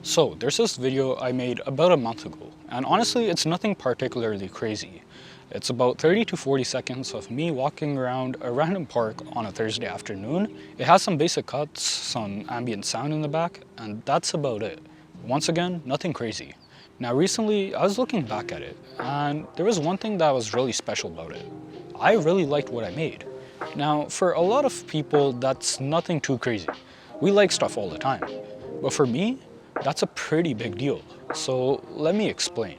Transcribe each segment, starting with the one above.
So there's this video I made about a month ago, and honestly it's nothing particularly crazy. It's about 30 to 40 seconds of me walking around a random park on a Thursday afternoon. It has some basic cuts, some ambient sound in the back, and that's about it. Once again, nothing crazy. Now recently I was looking back at it, and there was one thing that was really special about it. I really liked what I made. Now for a lot of people that's nothing too crazy. We like stuff all the time. But for me, that's a pretty big deal. So let me explain.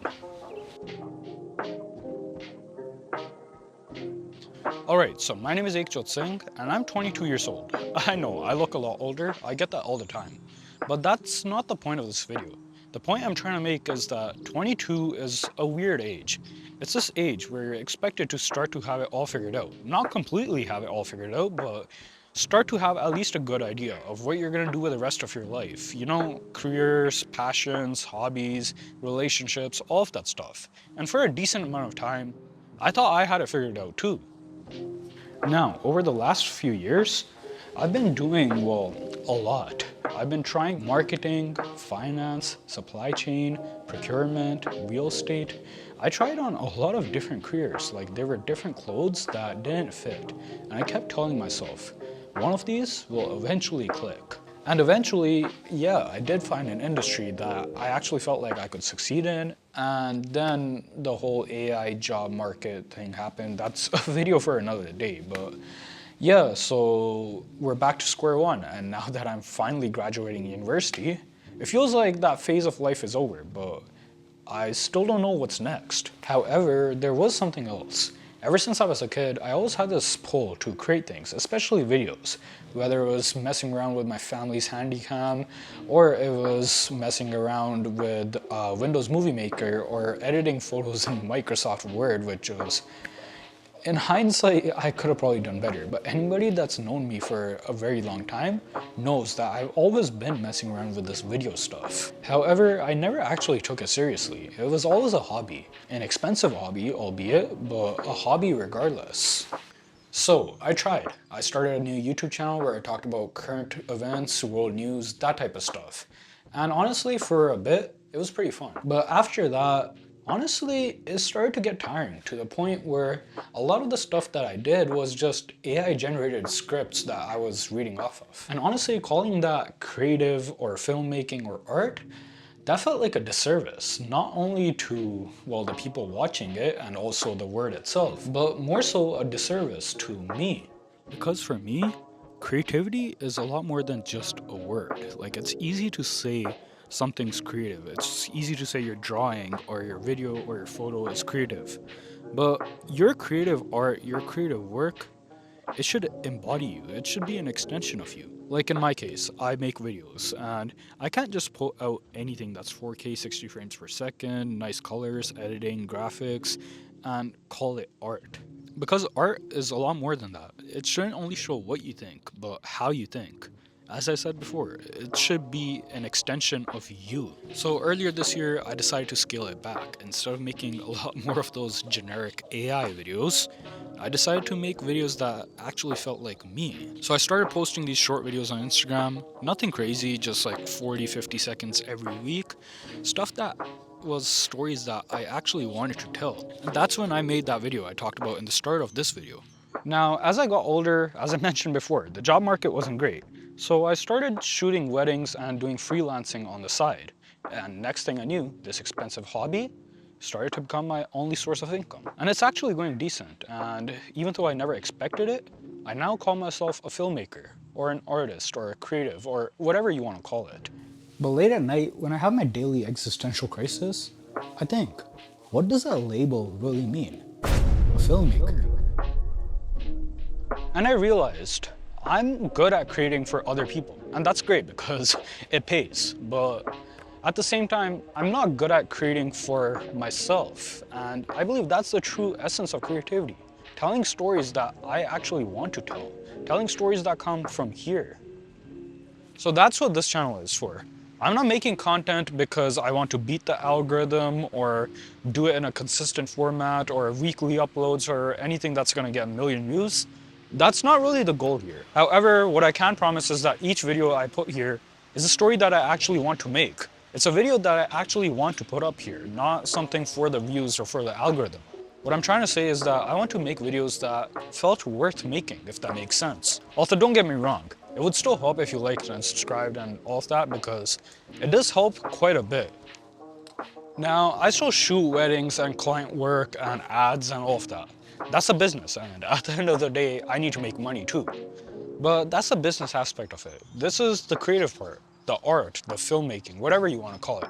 Alright, so my name is Ekjot Singh and I'm 22 years old. I know, I look a lot older, I get that all the time. But that's not the point of this video. The point I'm trying to make is that 22 is a weird age. It's this age where you're expected to start to have it all figured out. Not completely have it all figured out, but start to have at least a good idea of what you're gonna do with the rest of your life. You know, careers, passions, hobbies, relationships, all of that stuff. And for a decent amount of time, I thought I had it figured out too. Now, over the last few years, I've been doing, well, a lot. I've been trying marketing, finance, supply chain, procurement, real estate. I tried on a lot of different careers, like there were different clothes that didn't fit. And I kept telling myself, one of these will eventually click. And eventually, yeah, I did find an industry that I actually felt like I could succeed in. And then the whole AI job market thing happened. That's a video for another day, but yeah, so we're back to square one. And now that I'm finally graduating university, it feels like that phase of life is over, but I still don't know what's next. However, there was something else. Ever since I was a kid, I always had this pull to create things, especially videos. Whether it was messing around with my family's Handycam, or it was messing around with Windows Movie Maker, or editing photos in Microsoft Word, which was, in hindsight, I could have probably done better. But anybody that's known me for a very long time knows that I've always been messing around with this video stuff. However, I never actually took it seriously. It was always a hobby. An expensive hobby, albeit, but a hobby regardless. So I tried. I started a new YouTube channel where I talked about current events, world news, that type of stuff. And honestly, for a bit, it was pretty fun. But after that, honestly, it started to get tiring to the point where a lot of the stuff that I did was just AI generated scripts that I was reading off of. And honestly, calling that creative or filmmaking or art, that felt like a disservice, not only to, well, the people watching it and also the word itself, but more so a disservice to me. Because for me, creativity is a lot more than just a word. Like, it's easy to say something's creative. It's easy to say your drawing or your video or your photo is creative. But your creative art, your creative work, it should embody you. It should be an extension of you. Like in my case, I make videos and I can't just put out anything that's 4K 60 frames per second, nice colors, editing, graphics, and call it art. Because art is a lot more than that. It shouldn't only show what you think, but how you think. As I said before, it should be an extension of you. So earlier this year, I decided to scale it back. Instead of making a lot more of those generic AI videos, I decided to make videos that actually felt like me. So I started posting these short videos on Instagram. Nothing crazy, just like 40, 50 seconds every week. Stuff that was stories that I actually wanted to tell. And that's when I made that video I talked about in the start of this video. Now, as I got older, as I mentioned before, the job market wasn't great. So I started shooting weddings and doing freelancing on the side. And next thing I knew, this expensive hobby started to become my only source of income. And it's actually going decent. And even though I never expected it, I now call myself a filmmaker, or an artist, or a creative, or whatever you want to call it. But late at night, when I have my daily existential crisis, I think, what does that label really mean? A filmmaker. And I realized I'm good at creating for other people, and that's great because it pays, but at the same time, I'm not good at creating for myself, and I believe that's the true essence of creativity. Telling stories that I actually want to tell, telling stories that come from here. So that's what this channel is for. I'm not making content because I want to beat the algorithm or do it in a consistent format or weekly uploads or anything that's gonna get a million views. That's not really the goal here. However, what I can promise is that each video I put here is a story that I actually want to make. It's a video that I actually want to put up here, not something for the views or for the algorithm. What I'm trying to say is that I want to make videos that felt worth making, if that makes sense. Also, don't get me wrong, it would still help if you liked and subscribed and all of that because it does help quite a bit. Now, I still shoot weddings and client work and ads and all of that. That's a business, and at the end of the day, I need to make money too. But that's the business aspect of it. This is the creative part, the art, the filmmaking, whatever you want to call it.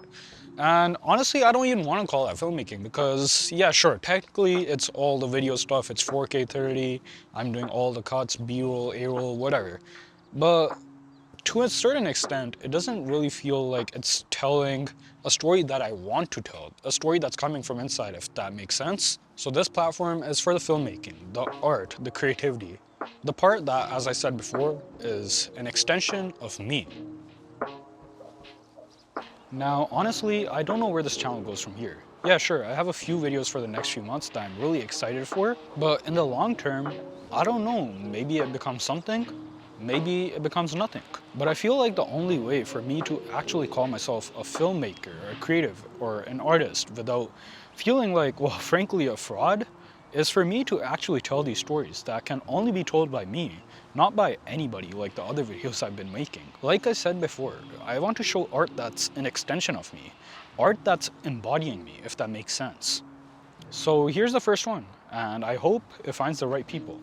And honestly, I don't even want to call that filmmaking because, yeah, sure, technically it's all the video stuff, it's 4K 30, I'm doing all the cuts, B-roll, A-roll, whatever. But to a certain extent, it doesn't really feel like it's telling a story that I want to tell, a story that's coming from inside, if that makes sense. So this platform is for the filmmaking, the art, the creativity. The part that, as I said before, is an extension of me. Now, honestly, I don't know where this channel goes from here. Yeah, sure, I have a few videos for the next few months that I'm really excited for, but in the long term, I don't know, maybe it becomes something, maybe it becomes nothing. But I feel like the only way for me to actually call myself a filmmaker, a creative, or an artist without feeling like, well, frankly, a fraud, is for me to actually tell these stories that can only be told by me, not by anybody like the other videos I've been making. Like I said before, I want to show art that's an extension of me, art that's embodying me, if that makes sense. So here's the first one, and I hope it finds the right people.